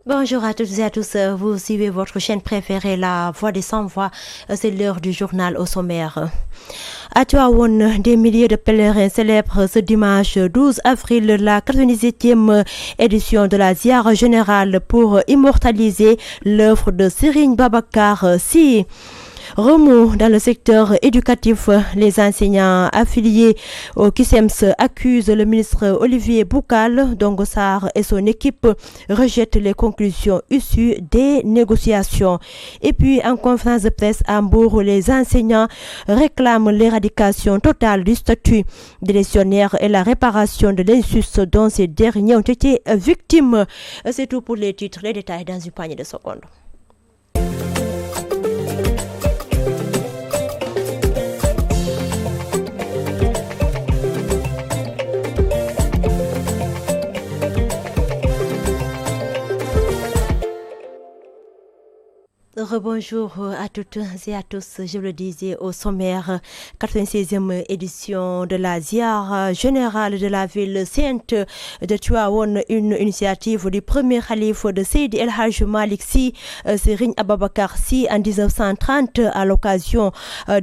Bonjour à toutes et à tous, vous suivez votre chaîne préférée, La Voix des Sans-Voix, c'est l'heure du journal au sommaire. À Tivaouane, des milliers de pèlerins célèbrent ce dimanche 12 avril la 97e édition de la Ziara générale pour immortaliser l'œuvre de Serigne Babacar Sy. Remous dans le secteur éducatif, les enseignants affiliés au CUSEMS accusent le ministre Olivier Boucal Dongossar et son équipe rejettent les conclusions issues des négociations. Et puis en conférence de presse à Mbour, les enseignants réclament l'éradication totale du statut de légionnaire et la réparation de l'injustice dont ces derniers ont été victimes. C'est tout pour les titres, les détails dans une poignée de secondes. Rebonjour à toutes et à tous, je le disais au sommaire, 96e édition de la Ziara générale de la ville sainte de Tivaouane, une initiative du premier khalife de Seydi El Hadji Malick Sy, Serigne Ababacar Sy en 1930 à l'occasion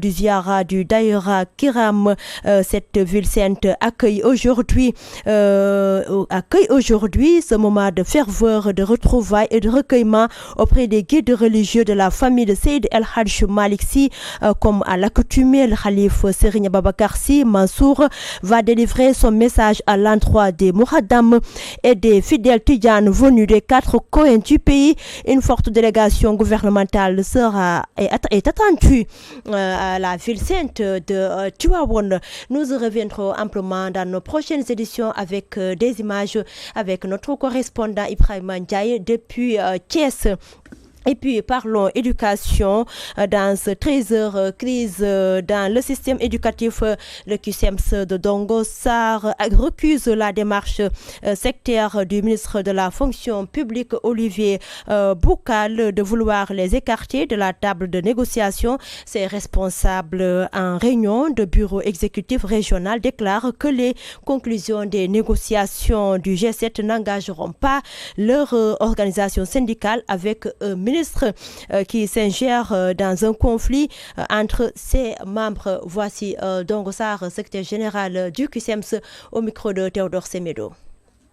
du Ziara du Daïra Kiram. Cette ville sainte accueille aujourd'hui ce moment de ferveur, de retrouvailles et de recueillement auprès des guides religieux de la famille de Seydi El Hadji Malick Sy, comme à l'accoutumée, le khalife Serigne Babacar Sy Mansour va délivrer son message à l'endroit des Mouhaddam et des fidèles tidjanes venus des 4 coins du pays. Une forte délégation gouvernementale est attendue à la ville sainte de Tivaouane. Nous reviendrons amplement dans nos prochaines éditions avec des images avec notre correspondant Ibrahima Ndiaye depuis Thiès. Et puis parlons éducation dans ce 13h crise dans le système éducatif. Le CUSEMS de Dongossar recuse la démarche sectaire du ministre de la fonction publique Olivier Boucal de vouloir les écarter de la table de négociation. Ses responsables en réunion de bureau exécutif régional déclarent que les conclusions des négociations du G7 n'engageront pas leur organisation syndicale avec ministre qui s'ingère dans un conflit entre ses membres. Voici Dongossar, secrétaire général du CUSEMS, au micro de Théodore Semedo.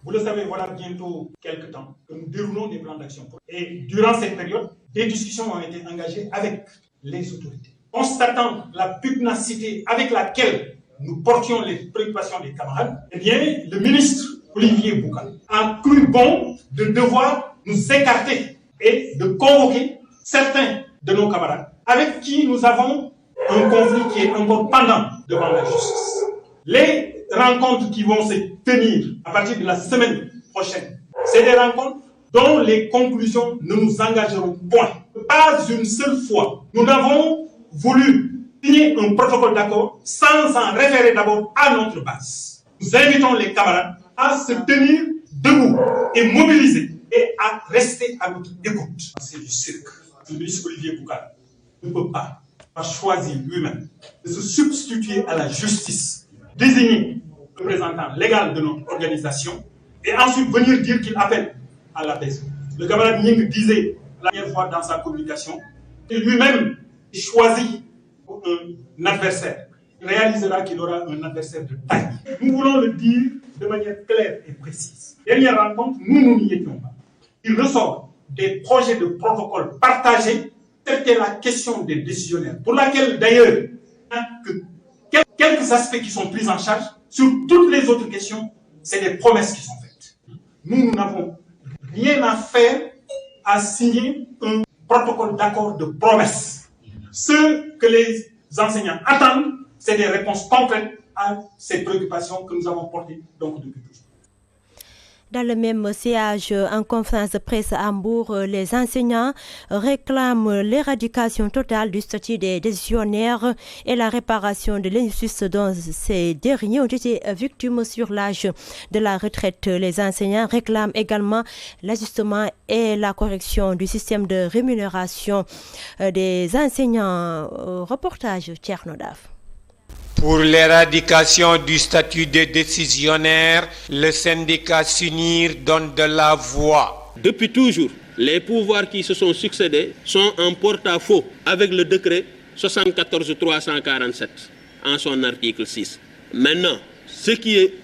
Vous le savez, voilà bientôt quelques temps que nous déroulons des plans d'action. Et durant cette période, des discussions ont été engagées avec les autorités. Constatant la pugnacité avec laquelle nous portions les préoccupations des camarades, eh bien, le ministre Olivier Boucal a cru bon de devoir nous écarter et de convoquer certains de nos camarades avec qui nous avons un conflit qui est encore pendant devant la justice. Les rencontres qui vont se tenir à partir de la semaine prochaine, c'est des rencontres dont les conclusions ne nous engageront point. Pas une seule fois, nous n'avons voulu signer un protocole d'accord sans en référer d'abord à notre base. Nous invitons les camarades à se tenir debout et mobilisés et à rester à notre écoute. C'est du cirque. Le ministre Olivier Boucal ne peut pas choisir lui-même de se substituer à la justice, désigner le représentant légal de notre organisation et ensuite venir dire qu'il appelle à l'apaisement. Le camarade Ning disait la dernière fois dans sa communication que lui-même choisit un adversaire. Il réalisera qu'il aura un adversaire de taille. Nous voulons le dire de manière claire et précise. Dernière rencontre, nous n'y étions pas. Il ressort des projets de protocole partagés, c'était la question des décisionnaires, pour laquelle d'ailleurs, quelques aspects qui sont pris en charge, sur toutes les autres questions, c'est des promesses qui sont faites. Nous n'avons rien à faire à signer un protocole d'accord de promesses. Ce que les enseignants attendent, c'est des réponses concrètes à ces préoccupations que nous avons portées donc depuis toujours. Dans le même siège, en conférence de presse à Hambourg, les enseignants réclament l'éradication totale du statut des décisionnaires et la réparation de l'injustice dont ces derniers ont été victimes sur l'âge de la retraite. Les enseignants réclament également l'ajustement et la correction du système de rémunération des enseignants. Reportage Tchernodaf. Pour l'éradication du statut de décisionnaire, le syndicat SUNIR donne de la voix. Depuis toujours, les pouvoirs qui se sont succédés sont en porte-à-faux avec le décret 74-347 en son article 6. Maintenant, ce qui est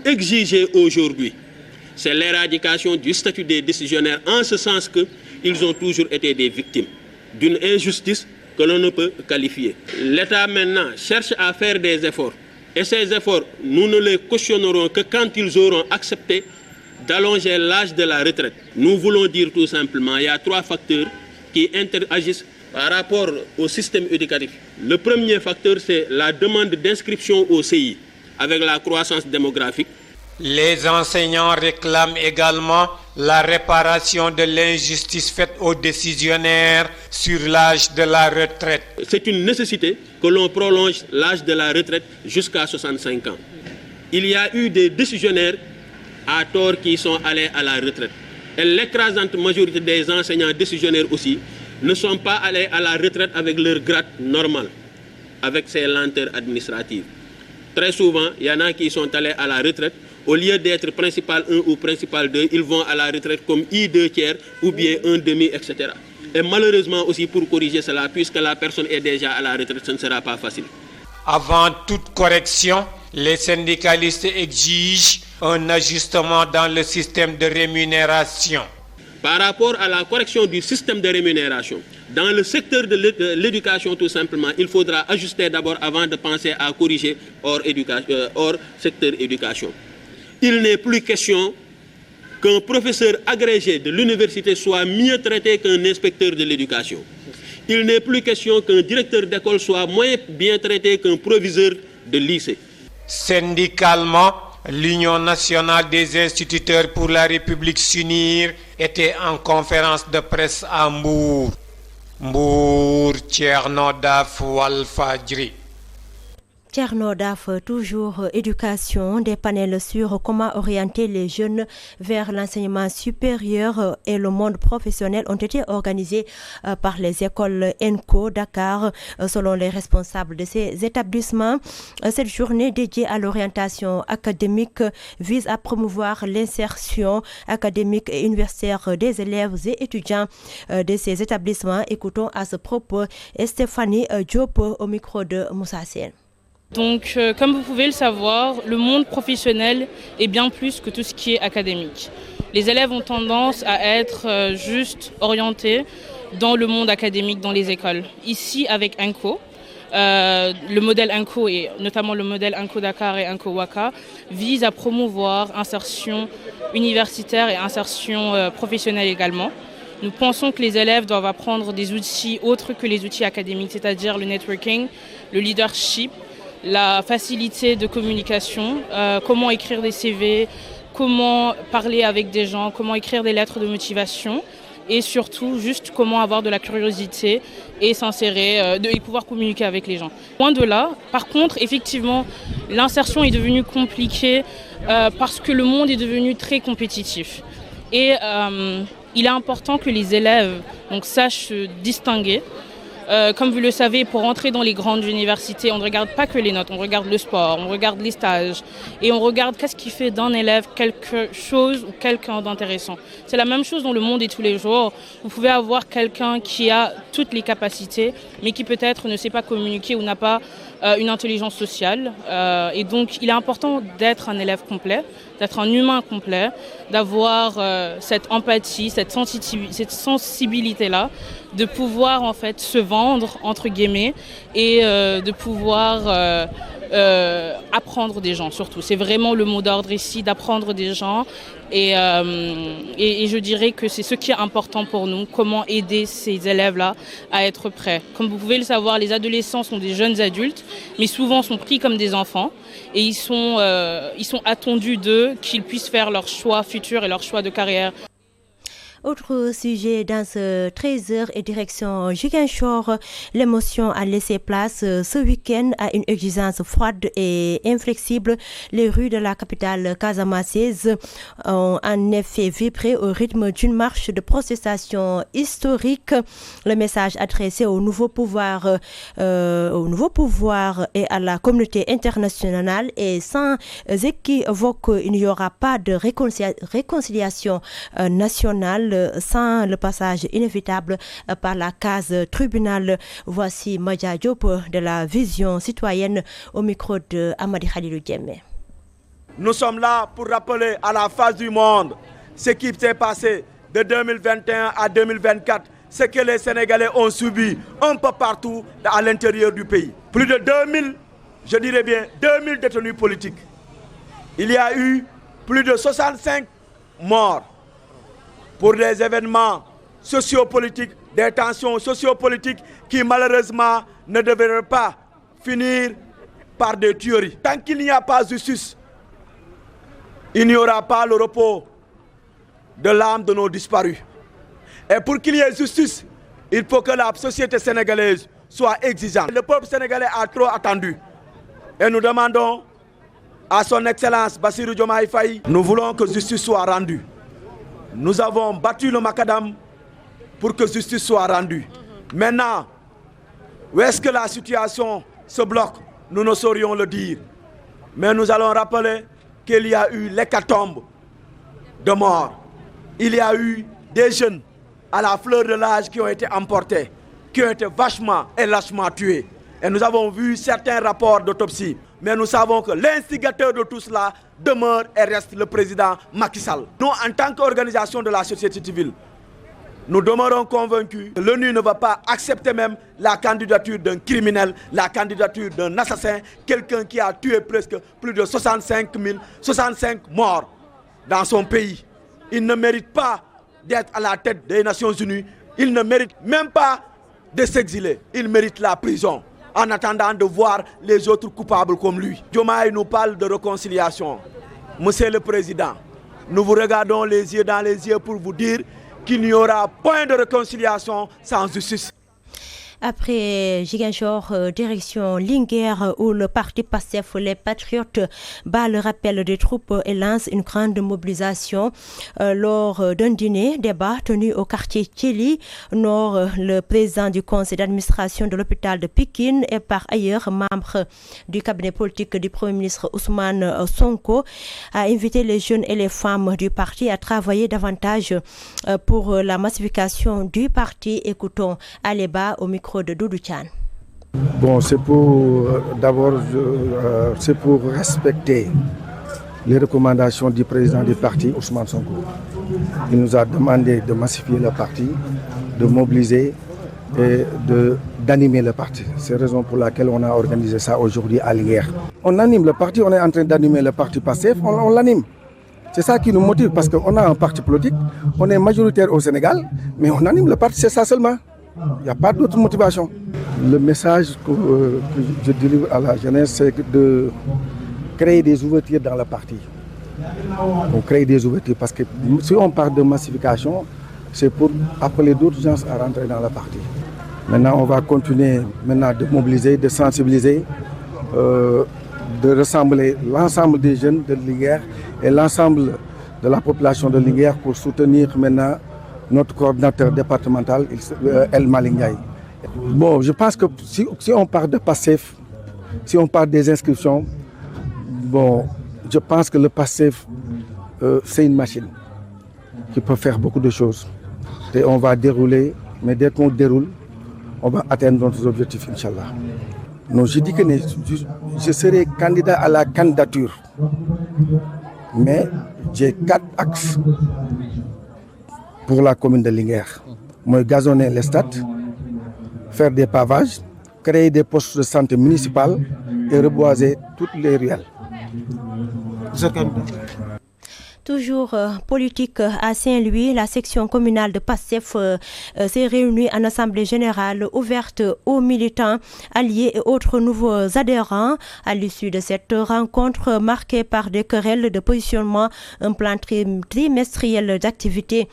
exigé aujourd'hui, c'est l'éradication du statut des décisionnaires en ce sens qu'ils ont toujours été des victimes d'une injustice que l'on ne peut qualifier. L'État maintenant cherche à faire des efforts. Et ces efforts, nous ne les cautionnerons que quand ils auront accepté d'allonger l'âge de la retraite. Nous voulons dire tout simplement, il y a 3 facteurs qui interagissent par rapport au système éducatif. Le premier facteur, c'est la demande d'inscription au CI avec la croissance démographique. Les enseignants réclament également la réparation de l'injustice faite aux décisionnaires sur l'âge de la retraite. C'est une nécessité que l'on prolonge l'âge de la retraite jusqu'à 65 ans. Il y a eu des décisionnaires à tort qui sont allés à la retraite. Et l'écrasante majorité des enseignants décisionnaires aussi ne sont pas allés à la retraite avec leur grade normal, avec ces lenteurs administratives. Très souvent, il y en a qui sont allés à la retraite. Au lieu d'être principal 1 ou principal 2, ils vont à la retraite comme I2 tiers ou bien 1 demi, etc. Et malheureusement aussi pour corriger cela, puisque la personne est déjà à la retraite, ce ne sera pas facile. Avant toute correction, les syndicalistes exigent un ajustement dans le système de rémunération. Par rapport à la correction du système de rémunération, dans le secteur de l'éducation tout simplement, il faudra ajuster d'abord avant de penser à corriger hors secteur éducation. Il n'est plus question qu'un professeur agrégé de l'université soit mieux traité qu'un inspecteur de l'éducation. Il n'est plus question qu'un directeur d'école soit moins bien traité qu'un proviseur de lycée. Syndicalement, l'Union nationale des instituteurs pour la République s'unir était en conférence de presse à Mbour. Mbour, Thierno Daf, Walfadjri. Thierno Daf, toujours éducation, des panels sur comment orienter les jeunes vers l'enseignement supérieur et le monde professionnel ont été organisés par les écoles ENCO Dakar. Selon les responsables de ces établissements, cette journée dédiée à l'orientation académique vise à promouvoir l'insertion académique et universitaire des élèves et étudiants de ces établissements. Écoutons à ce propos Stéphanie Diop au micro de Moussa Sène. Donc, comme vous pouvez le savoir, le monde professionnel est bien plus que tout ce qui est académique. Les élèves ont tendance à être juste orientés dans le monde académique, dans les écoles. Ici, avec ENCO, le modèle ENCO et notamment le modèle ENCO Dakar et ENCO Ouaka vise à promouvoir insertion universitaire et insertion professionnelle également. Nous pensons que les élèves doivent apprendre des outils autres que les outils académiques, c'est-à-dire le networking, le leadership, la facilité de communication, comment écrire des CV, comment parler avec des gens, comment écrire des lettres de motivation et surtout juste comment avoir de la curiosité et s'insérer et pouvoir communiquer avec les gens. Loin de là, par contre, effectivement, l'insertion est devenue compliquée parce que le monde est devenu très compétitif. Et il est important que les élèves sachent se distinguer. Comme vous le savez, pour entrer dans les grandes universités, on ne regarde pas que les notes, on regarde le sport, on regarde les stages et on regarde qu'est-ce qui fait d'un élève quelque chose ou quelqu'un d'intéressant. C'est la même chose dans le monde et tous les jours. Vous pouvez avoir quelqu'un qui a toutes les capacités, mais qui peut-être ne sait pas communiquer ou n'a pas une intelligence sociale. Et donc, il est important d'être un élève complet, d'être un humain complet, d'avoir cette empathie, cette sensibilité-là, de pouvoir en fait se vendre entre guillemets et de pouvoir apprendre des gens surtout. C'est vraiment le mot d'ordre ici, d'apprendre des gens et je dirais que c'est ce qui est important pour nous, comment aider ces élèves-là à être prêts. Comme vous pouvez le savoir, les adolescents sont des jeunes adultes, mais souvent sont pris comme des enfants et ils sont attendus d'eux qu'ils puissent faire leur choix futur et leur choix de carrière. Autre sujet dans ce 13h et direction Ziguinchor, l'émotion a laissé place ce week-end à une exigence froide et inflexible. Les rues de la capitale casamançaise ont en effet vibré au rythme d'une marche de protestation historique. Le message adressé au nouveau pouvoir et à la communauté internationale est sans équivoque. Il n'y aura pas de réconciliation nationale sans le passage inévitable par la case tribunal. Voici Madia Diop de la Vision citoyenne au micro de Amadi Khalilou Diémé. Nous sommes là pour rappeler à la face du monde ce qui s'est passé de 2021 à 2024, ce que les Sénégalais ont subi un peu partout à l'intérieur du pays. Plus de 2000, je dirais bien 2000 détenus politiques. Il y a eu plus de 65 morts pour des événements sociopolitiques, des tensions sociopolitiques qui malheureusement ne devraient pas finir par des tueries. Tant qu'il n'y a pas de justice, il n'y aura pas le repos de l'âme de nos disparus. Et pour qu'il y ait justice, il faut que la société sénégalaise soit exigeante. Le peuple sénégalais a trop attendu. Et nous demandons à son Excellence Bassirou Diomaye Faye, nous voulons que justice soit rendue. Nous avons battu le macadam pour que justice soit rendue. Maintenant, où est-ce que la situation se bloque? Nous ne saurions le dire. Mais nous allons rappeler qu'il y a eu l'hécatombe de morts. Il y a eu des jeunes à la fleur de l'âge qui ont été emportés, qui ont été vachement et lâchement tués. Et nous avons vu certains rapports d'autopsie. Mais nous savons que l'instigateur de tout cela demeure et reste le président Macky Sall. Nous, en tant qu'organisation de la société civile, nous demeurons convaincus que l'ONU ne va pas accepter même la candidature d'un criminel, la candidature d'un assassin, quelqu'un qui a tué presque plus de 65 morts dans son pays. Il ne mérite pas d'être à la tête des Nations Unies. Il ne mérite même pas de s'exiler. Il mérite la prison en attendant de voir les autres coupables comme lui. Diomaye nous parle de réconciliation. Monsieur le Président, nous vous regardons les yeux dans les yeux pour vous dire qu'il n'y aura point de réconciliation sans justice. Après Ziguinchor, direction Linguère, où le parti PASTEF, les Patriotes, bat le rappel des troupes et lance une grande mobilisation. Lors d'un débat tenu au quartier Thiely Nord, le président du conseil d'administration de l'hôpital de Pikine et par ailleurs membre du cabinet politique du Premier ministre Ousmane Sonko a invité les jeunes et les femmes du parti à travailler davantage pour la massification du parti. Écoutons Aleba au micro de Doudou Tchane. Bon, c'est pour c'est pour respecter les recommandations du président du parti, Ousmane Sonko. Il nous a demandé de massifier le parti, de mobiliser et d'animer le parti. C'est la raison pour laquelle on a organisé ça aujourd'hui à Linguère. On anime le parti, on est en train d'animer le parti PASTEF, on l'anime. C'est ça qui nous motive parce qu'on a un parti politique, on est majoritaire au Sénégal, mais on anime le parti, c'est ça seulement. Il n'y a pas d'autre motivation. Le message que je délivre à la jeunesse, c'est de créer des ouvertures dans le parti. On crée des ouvertures parce que si on parle de massification, c'est pour appeler d'autres gens à rentrer dans le parti. Maintenant, on va continuer de mobiliser, de sensibiliser, de rassembler l'ensemble des jeunes de Linguère et l'ensemble de la population de Linguère pour soutenir maintenant notre coordinateur départemental, El Malick Ndiaye. Bon, je pense que si on parle de PASTEF, si on parle des inscriptions, bon, je pense que le PASTEF, c'est une machine qui peut faire beaucoup de choses. Et on va dérouler, mais dès qu'on déroule, on va atteindre nos objectifs, Inch'Allah. Non, je dis que je serai candidat à la candidature, mais j'ai 4 axes pour la commune de Linguère. Moi, gazonner les stades, faire des pavages, créer des postes de santé municipaux et reboiser toutes les ruelles. Toujours politique à Saint-Louis, la section communale de PASTEF s'est réunie en assemblée générale ouverte aux militants, alliés et autres nouveaux adhérents. À l'issue de cette rencontre marquée par des querelles de positionnement, un plan trimestriel d'activité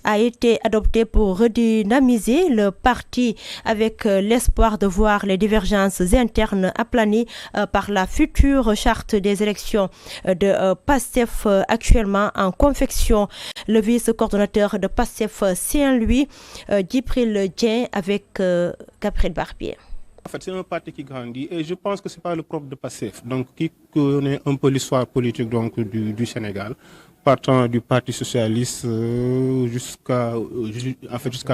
a été adopté pour redynamiser le parti avec l'espoir de voir les divergences internes aplanies par la future charte des élections de PASTEF actuellement en confection. Le vice-coordonnateur de PASTEF Saint-Louis, Djibril Dieng, avec Gabriel Barbier. En fait, c'est un parti qui grandit et je pense que ce n'est pas le propre de PASTEF, donc qui connaît un peu l'histoire politique donc, du Sénégal, partant du Parti socialiste jusqu'à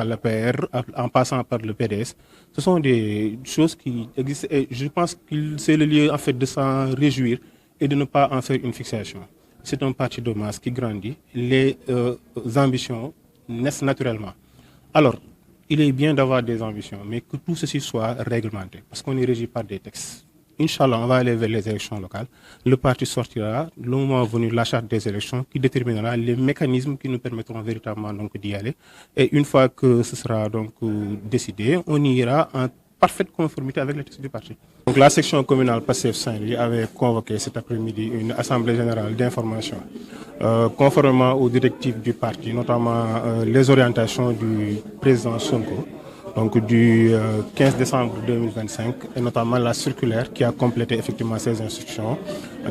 l'APR, en passant par le PDS. Ce sont des choses qui existent et je pense que c'est le lieu en fait, de s'en réjouir et de ne pas en faire une fixation. C'est un parti de masse qui grandit, les ambitions naissent naturellement. Alors, il est bien d'avoir des ambitions, mais que tout ceci soit réglementé, parce qu'on est régi par des textes. Inch'Allah, on va aller vers les élections locales. Le parti sortira, le moment venu, la charte des élections, qui déterminera les mécanismes qui nous permettront véritablement d'y aller. Et une fois que ce sera donc décidé, on ira en parfaite conformité avec les textes du parti. Donc, la section communale PASTEF Saint-Louis avait convoqué cet après-midi une assemblée générale d'information conformément aux directives du parti, notamment les orientations du président Sonko, donc du 15 décembre 2025, et notamment la circulaire qui a complété effectivement ces instructions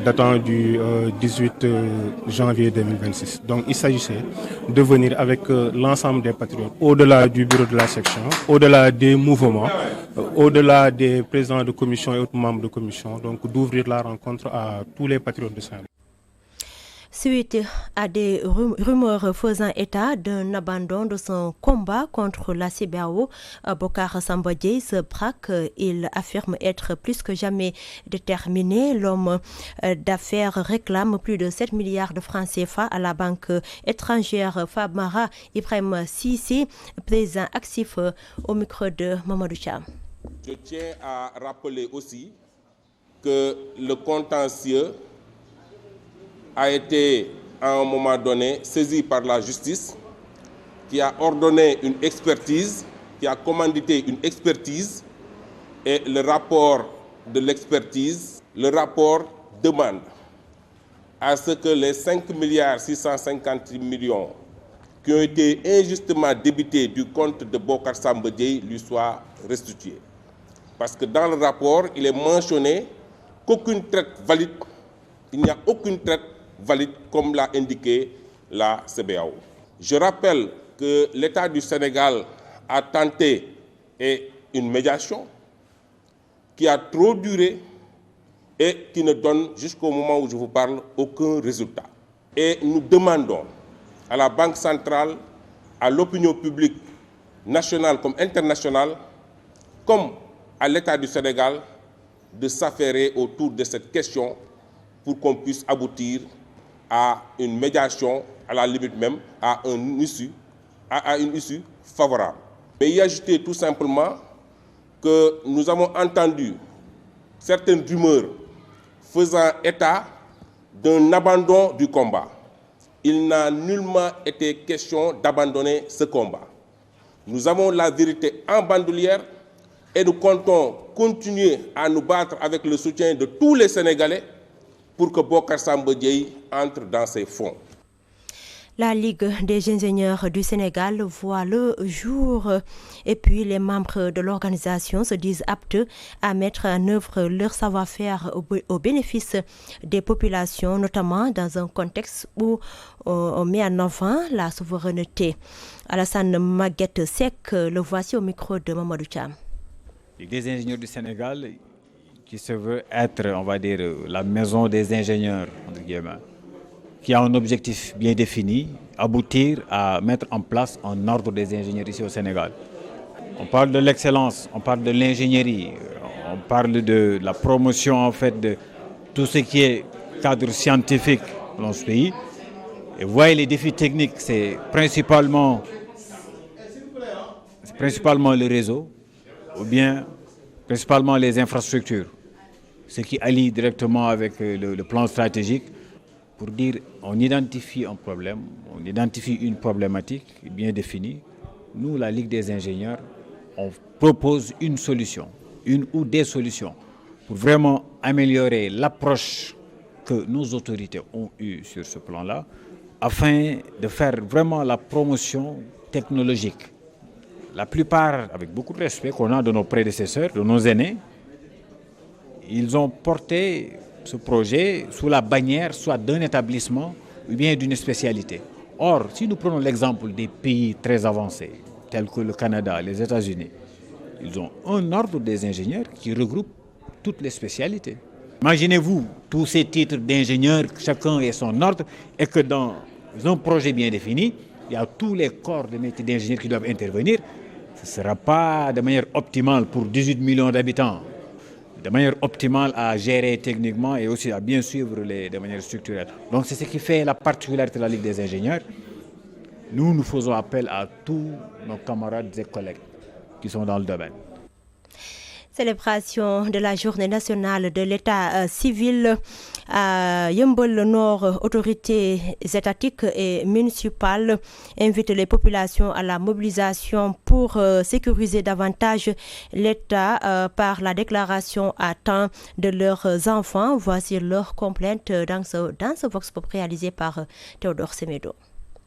datant du 18 janvier 2026. Donc il s'agissait de venir avec l'ensemble des patriotes, au-delà du bureau de la section, au-delà des mouvements, au-delà des présidents de commission et autres membres de commission, donc d'ouvrir la rencontre à tous les patriotes de Saint-Louis. Suite à des rumeurs faisant état d'un abandon de son combat contre la CBAO, Bocar Samba Dièye se braque. Il affirme être plus que jamais déterminé. L'homme d'affaires réclame plus de 7 milliards de francs CFA à la banque étrangère Famara. Ibrahim Sissi, président actif au micro de Mamadou Cham. Je tiens à rappeler aussi que le contentieux a été à un moment donné saisi par la justice qui a ordonné une expertise, qui a commandité une expertise et le rapport de l'expertise, le rapport demande à ce que les 5 milliards 650 millions qui ont été injustement débités du compte de Bocar Samba Dièye lui soient restitués. Parce que dans le rapport, il est mentionné qu'aucune traite valide, il n'y a aucune traite valide comme l'a indiqué la CBAO. Je rappelle que l'État du Sénégal a tenté une médiation qui a trop duré et qui ne donne jusqu'au moment où je vous parle aucun résultat. Et nous demandons à la Banque centrale, à l'opinion publique nationale comme internationale, comme à l'État du Sénégal, de s'affairer autour de cette question pour qu'on puisse aboutir à une médiation, à la limite même, à une issue favorable. Mais y ajouter tout simplement que nous avons entendu certaines rumeurs faisant état d'un abandon du combat. Il n'a nullement été question d'abandonner ce combat. Nous avons la vérité en bandoulière et nous comptons continuer à nous battre avec le soutien de tous les Sénégalais pour que Bocar Samba Dièye entre dans ses fonds. La Ligue des ingénieurs du Sénégal voit le jour et puis les membres de l'organisation se disent aptes à mettre en œuvre leur savoir-faire au bénéfice des populations, notamment dans un contexte où on met en avant la souveraineté. Alassane Maguette Seck, le voici au micro de Mamadou Cham. Ligue des ingénieurs du Sénégal qui se veut être, on va dire, la maison des ingénieurs, entre guillemets, qui a un objectif bien défini, aboutir à mettre en place un ordre des ingénieurs ici au Sénégal. On parle de l'excellence, on parle de l'ingénierie, on parle de la promotion en fait de tout ce qui est cadre scientifique dans ce pays. Et vous voyez les défis techniques, c'est principalement le réseau, ou bien principalement les infrastructures, ce qui allie directement avec le plan stratégique pour dire on identifie un problème, on identifie une problématique bien définie. Nous, la Ligue des ingénieurs, on propose une solution, une ou des solutions pour vraiment améliorer l'approche que nos autorités ont eue sur ce plan-là, afin de faire vraiment la promotion technologique. La plupart, avec beaucoup de respect qu'on a de nos prédécesseurs, de nos aînés, ils ont porté ce projet sous la bannière soit d'un établissement ou bien d'une spécialité. Or, si nous prenons l'exemple des pays très avancés, tels que le Canada, les États-Unis, ils ont un ordre des ingénieurs qui regroupe toutes les spécialités. Imaginez-vous tous ces titres d'ingénieurs, chacun ait son ordre, et que dans un projet bien défini, il y a tous les corps de métiers d'ingénieurs qui doivent intervenir. Ce ne sera pas de manière optimale pour 18 millions d'habitants, de manière optimale à gérer techniquement et aussi à bien suivre de manière structurelle. Donc c'est ce qui fait la particularité de la Ligue des ingénieurs. Nous faisons appel à tous nos camarades et collègues qui sont dans le domaine. Célébration de la journée nationale de l'état civil à Yeumbeul Nord. Autorités étatiques et municipales invitent les populations à la mobilisation pour sécuriser davantage l'État par la déclaration à temps de leurs enfants. Voici leurs complaintes dans ce Vox Pop réalisé par Théodore Semedo.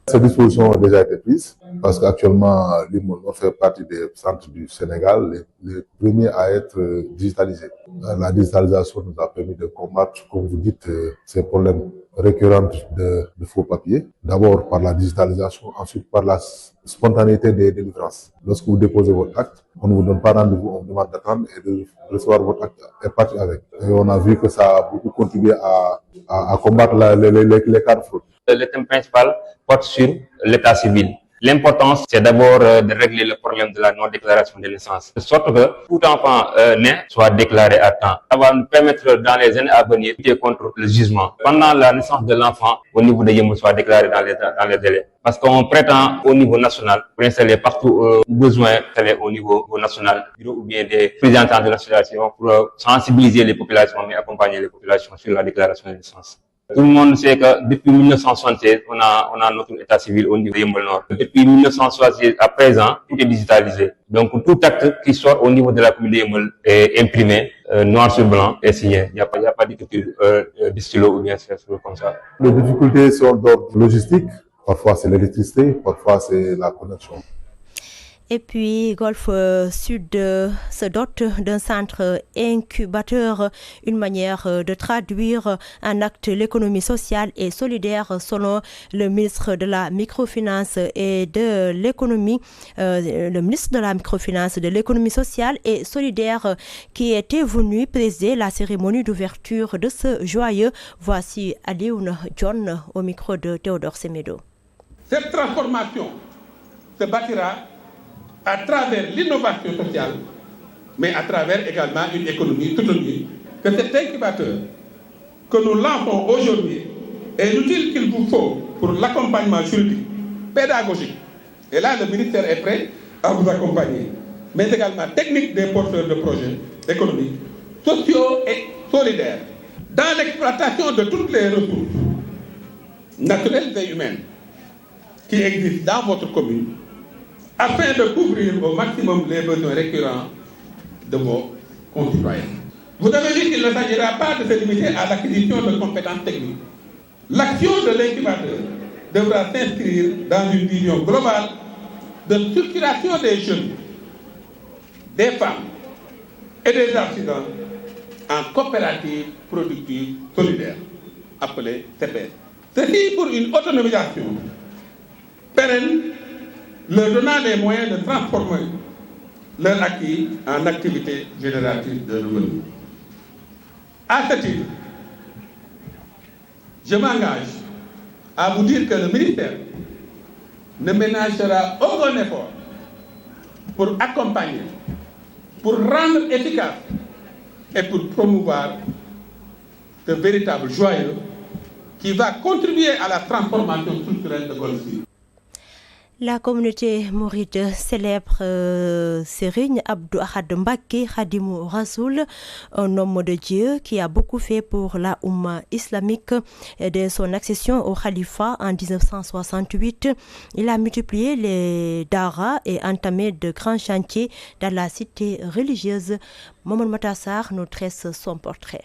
Ces dispositions ont déjà été prises parce qu'actuellement, Yeumbeul Nord fait partie des centres du Sénégal, les premiers à être digitalisés. La digitalisation nous a permis de combattre, comme vous dites, ces problèmes récurrents de faux papiers. D'abord par la digitalisation, ensuite par la spontanéité des délivrances. Lorsque vous déposez votre acte, on ne vous donne pas rendez-vous, on vous demande d'attendre et de recevoir votre acte et partir avec. Et on a vu que ça a beaucoup contribué à combattre les cas de fraude. Le thème principal porte sur l'état civil. L'importance, c'est d'abord de régler le problème de la non-déclaration de naissance, de sorte que tout enfant né soit déclaré à temps. Ça va nous permettre dans les années à venir de lutter contre le jugement. Pendant la naissance de l'enfant, au niveau de Yeumbeul soit déclaré dans les délais. Parce qu'on prétend au niveau national pour installer partout besoin installer au niveau national, ou bien des représentants de l'association pour sensibiliser les populations, mais accompagner les populations sur la déclaration de naissance. Tout le monde sait que depuis 1976, on a notre état civil au niveau de Yeumbeul Nord. Depuis 1976 à présent, tout est digitalisé. Donc tout acte qui sort au niveau de la commune de Yeumbeul est imprimé, noir sur blanc et signé. Il n'y a pas d'écriture de stylo ou bien comme ça. Les difficultés sont d'ordre logistique. Parfois c'est l'électricité, parfois c'est la connexion. Et puis, Golfe Sud se dote d'un centre incubateur, une manière de traduire en acte l'économie sociale et solidaire selon le ministre de la microfinance et de l'économie, le ministre de la microfinance, de l'économie sociale et solidaire qui était venu présider la cérémonie d'ouverture de ce joyeux. Voici Alioune John au micro de Théodore Semedo. Cette transformation se bâtira à travers l'innovation sociale, mais à travers également une économie soutenue, que cet incubateur que nous lançons aujourd'hui est l'outil qu'il vous faut pour l'accompagnement juridique, pédagogique. Et là, le ministère est prêt à vous accompagner, mais également technique des porteurs de projets économiques, sociaux et solidaires, dans l'exploitation de toutes les ressources naturelles et humaines qui existent dans votre commune, afin de couvrir au maximum les besoins récurrents de vos concitoyens. Vous avez dit qu'il ne s'agira pas de se limiter à l'acquisition de compétences techniques. L'action de l'incubateur devra s'inscrire dans une vision globale de structuration des jeunes, des femmes et des artisans en coopératives productives solidaires, appelées CPS. Ceci pour une autonomisation pérenne, leur donnant les moyens de transformer leur acquis en activité génératrice de revenus. À ce titre, je m'engage à vous dire que le ministère ne ménagera aucun effort pour accompagner, pour rendre efficace et pour promouvoir ce véritable joyau qui va contribuer à la transformation structurelle de Golfe Sud. La communauté mouride célèbre Serigne Abdou Ahad Mbacké Khadimou Rassoul, un homme de Dieu qui a beaucoup fait pour la Oumma islamique. Dès son accession au Khalifa en 1968, il a multiplié les daras et entamé de grands chantiers dans la cité religieuse. Maman Matassar nous tresse son portrait.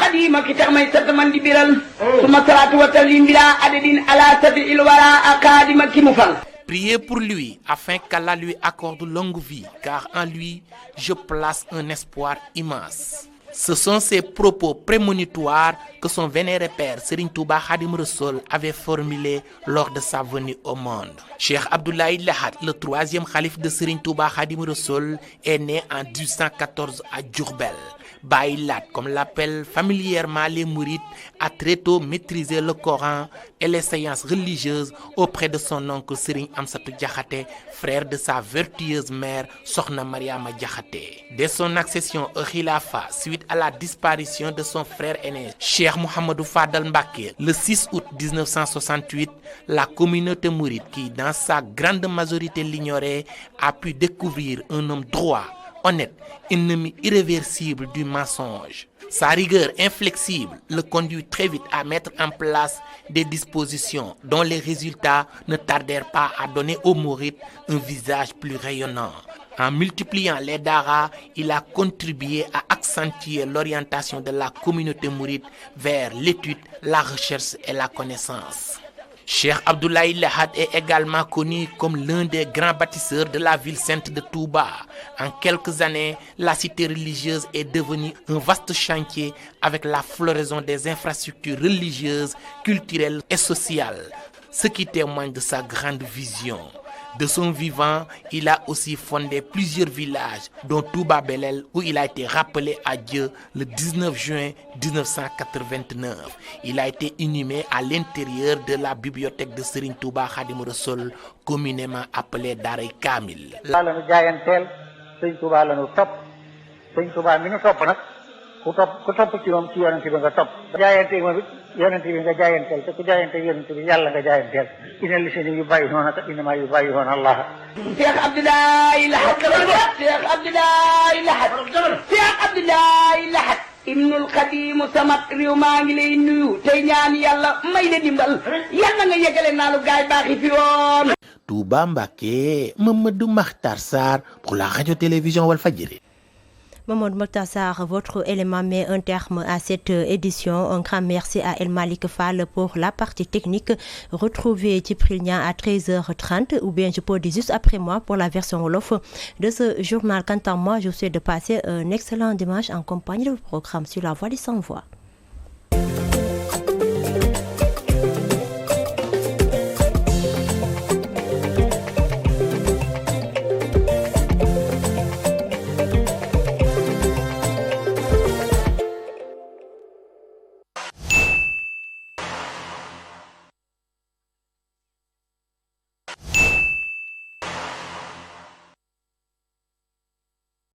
خديمك تغمي ستمن دبيرل ثم صلاة وتسليم بلا عدد على سبيل الوراء أكاديمك مفل. Priez pour lui afin qu'Allah lui accorde longue vie, car en lui, je place un espoir immense. Ce sont ces propos prémonitoires que son vénéré père Serigne Touba Khadim Rassoul avait formulés lors de sa venue au monde. Cheikh Abdoulaye Lahat, le troisième khalife de Serigne Touba Khadim Rassoul, est né en 1814 à Diourbel. Baye Lat, comme l'appellent familièrement les mourides, a très tôt maîtrisé le Coran et les séances religieuses auprès de son oncle Serigne Amsatou Diakhaté, frère de sa vertueuse mère Sokhna Mariama Diakhaté. Dès son accession au khilafa, suite à la disparition de son frère aîné Cheikh Mouhamadou Fadal Mbacké, le 6 août 1968, la communauté mouride, qui dans sa grande majorité l'ignorait, a pu découvrir un homme droit, honnête, ennemi irréversible du mensonge. Sa rigueur inflexible le conduit très vite à mettre en place des dispositions dont les résultats ne tardèrent pas à donner aux mourides un visage plus rayonnant. En multipliant les daras, il a contribué à accentuer l'orientation de la communauté mouride vers l'étude, la recherche et la connaissance. Cheikh Abdoulaye Lahat est également connu comme l'un des grands bâtisseurs de la ville sainte de Touba. En quelques années, la cité religieuse est devenue un vaste chantier avec la floraison des infrastructures religieuses, culturelles et sociales, ce qui témoigne de sa grande vision. De son vivant, il a aussi fondé plusieurs villages, dont Touba Belel, où il a été rappelé à Dieu le 19 juin 1989. Il a été inhumé à l'intérieur de la bibliothèque de Serigne Touba Khadim Rassoul, communément appelée Daaray Kamil. lañu jaayanteel Serigne Touba lañu topp Serigne Touba mi ñu topp nag ku topp ci moom ci yonent bi nga topp jaayante moom it yonent bi nga jaayanteel te ku jaayante yonent bi yàlla nga jaayanteel ina li seen yu bàyyi noona te inama yu bàyyi noona Allah. Cheikh Abdoulaye Lahat Cheikh Abdoulaye Lahat Cheikh Abdoulaye Lahat Ibnul Xadim sama réew maa ngi lay nuyu tey ñaan yàlla may la dimbal yàlla nga yegale naa lu gaay baax yi fi woon. Touba Mbacké, Mamadou Makhtar Sarr pour la radio-télévision Walfadjri. Mamadou Makhtar Sarr, votre élément met un terme à cette édition. Un grand merci à El Malik Fall pour la partie technique. Retrouvez Djibril Niang à 13h30 ou bien je peux dire juste après moi pour la version wolof de ce journal. Quant à moi, je vous souhaite de passer un excellent dimanche en compagnie de vos programmes sur la Voix des Sans Voix.